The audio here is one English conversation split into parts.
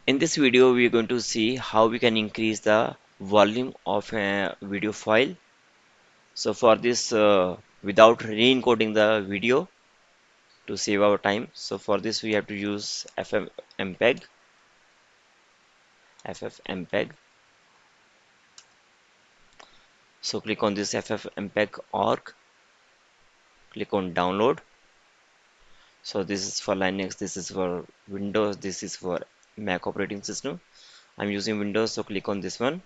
In this video, we are going to see how we can increase the volume of a video file. So for this, without re-encoding the video to save our time, so for this we have to use FFmpeg. So click on this FFmpeg org, click on download. So this is for Linux, this is for Windows, this is for Mac operating system. I'm using Windows, so click on this one.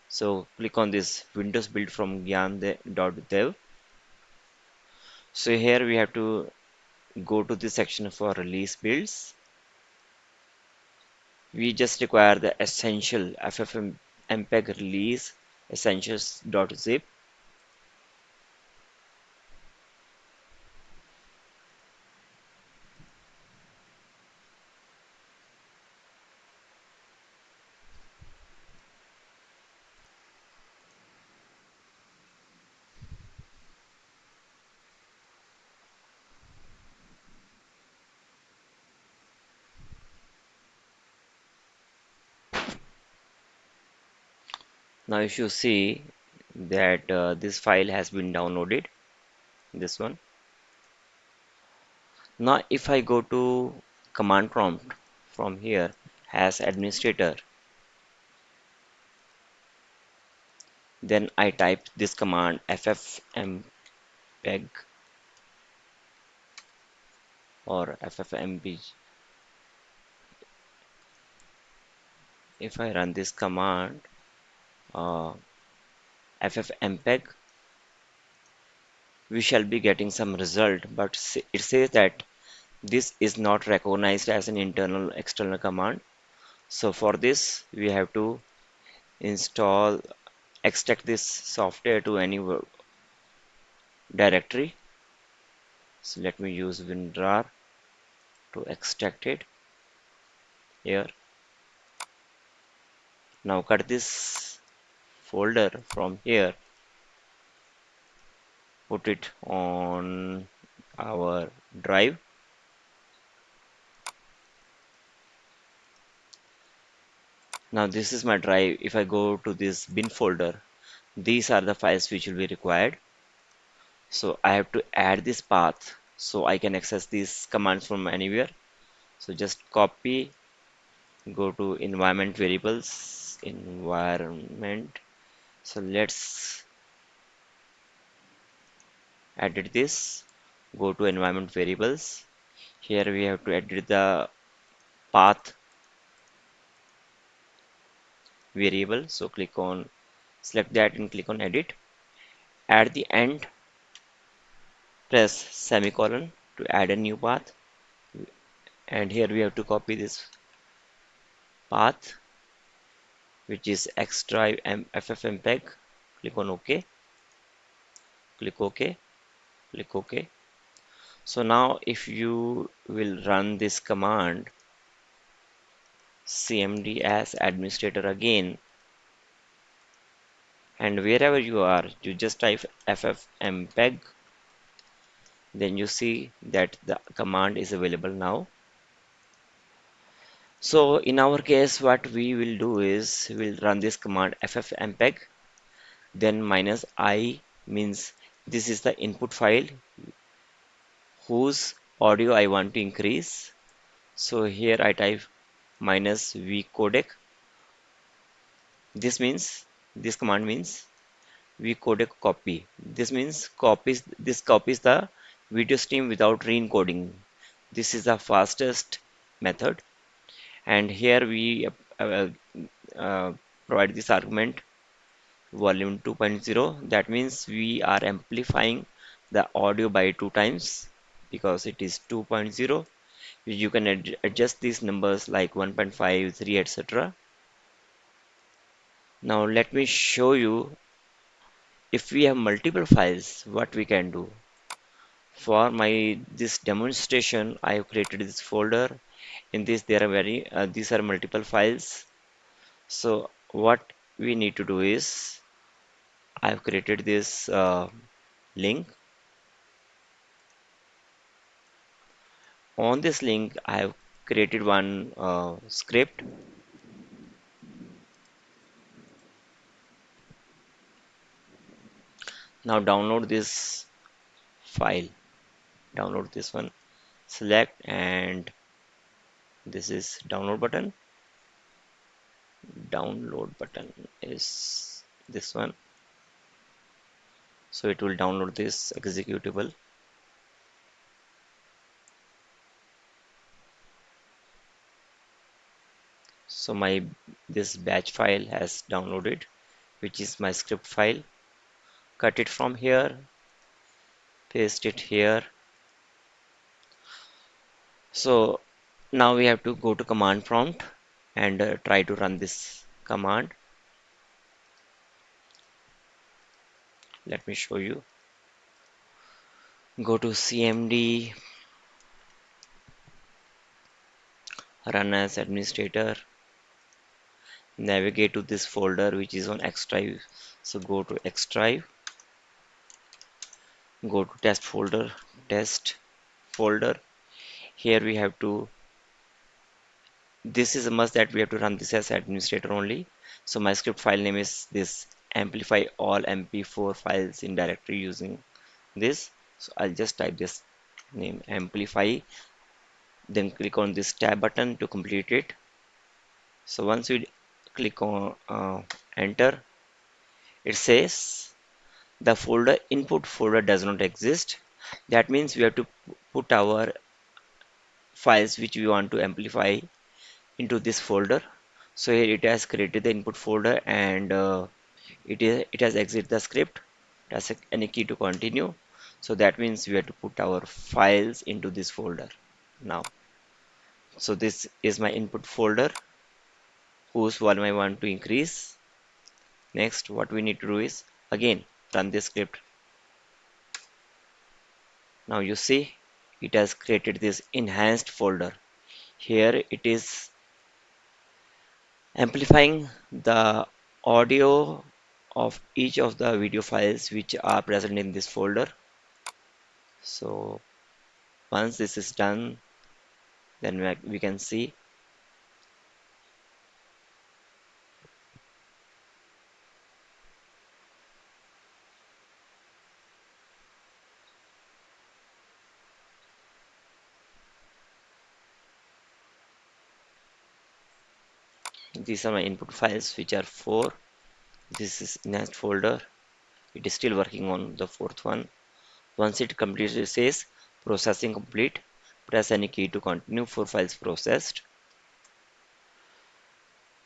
So click on this Windows build from gyan.dev. So here we have to go to the section for release builds. We just require the essential ffmpeg release essentials.zip. Now if you see that this file has been downloaded, this one. Now if I go to command prompt from here as administrator, then I type this command ffmpeg or ffmpg. If I run this command, uh, ffmpeg, we shall be getting some result, but it says that this is not recognized as an internal external command. So for this we have to install, extract this software to any directory. So let me use WinRAR to extract it here. Now cut this folder from here, put it on our drive. Now this is my drive. If I go to this bin folder, these are the files which will be required. So I have to add this path so I can access these commands from anywhere. So just copy, go to environment variables, environment. So let's edit this, go to environment variables. Here we have to edit the path variable. So click on, select that and click on edit. At the end, press semicolon to add a new path. And here we have to copy this path, which is xdrive ffmpeg. Click on OK, click OK, click OK. So now if you will run this command cmd as administrator again, and wherever you are, you just type ffmpeg, then you see that the command is available now. So in our case, what we will do is we'll run this command ffmpeg, then minus I means this is the input file whose audio I want to increase. So here I type minus v codec. This command means v codec copy. This copies the video stream without re-encoding. This is the fastest method. And here we uh, provide this argument volume 2.0. That means we are amplifying the audio by 2 times because it is 2.0. You can adjust these numbers like 1.5, 3, etc. Now let me show you, if we have multiple files, what we can do. For my this demonstration, I have created this folder. In this there are these are multiple files. So what we need to do is I have created this link. On this link I have created one script. Now download this file, download this one, select, and this is download button is this one, so it will download this executable. So my this batch file has downloaded, which is my script file. Cut it from here, paste it here. So now we have to go to command prompt and try to run this command. Let me show you. Go to cmd, run as administrator, navigate to this folder which is on X drive. So go to X drive, go to test folder. Here we have to, this is a must that we have to run this as administrator only. So my script file name is this, amplify all mp4 files in directory using this. So I'll just type this name, amplify, then click on this tab button to complete it. So once we click on enter, it says the folder input folder does not exist. That means we have to put our files which we want to amplify into this folder. So here it has created the input folder, and it has exit the script. It has any key to continue. So that means we have to put our files into this folder now. So this is my input folder whose volume I want to increase. Next, what we need to do is again run this script. Now you see it has created this enhanced folder. Here it is amplifying the audio of each of the video files which are present in this folder. So once this is done, then we can see these are my input files which are 4. This is enhanced folder. It is still working on the 4th one. Once it completes, it says processing complete. Press any key to continue for files processed.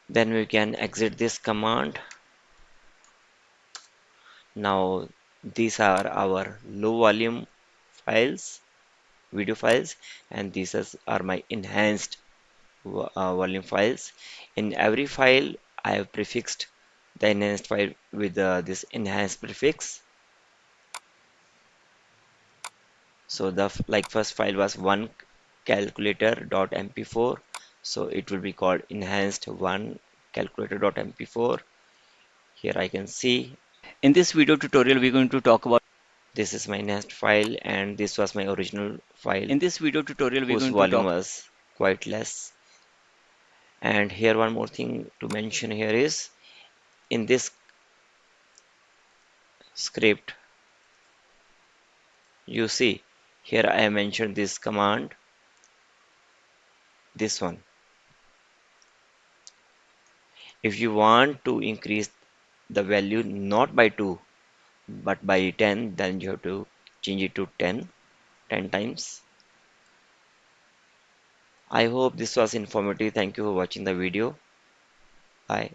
Then we can exit this command. Now these are our low volume files, video files, and these are my enhanced volume files. In every file I have prefixed the enhanced file with this enhanced prefix. So the like first file was one calculator.mp4, so it will be called enhanced one calculator.mp4. Here I can see In this video tutorial, we're going to talk about this is my enhanced file, and this was my original file in this video tutorial, we're whose going to volume talk was quite less. And here one more thing to mention here is in this script, you see here I have mentioned this command, this one. If you want to increase the value not by 2 but by 10, then you have to change it to 10 times. I hope this was informative. Thank you for watching the video. Bye.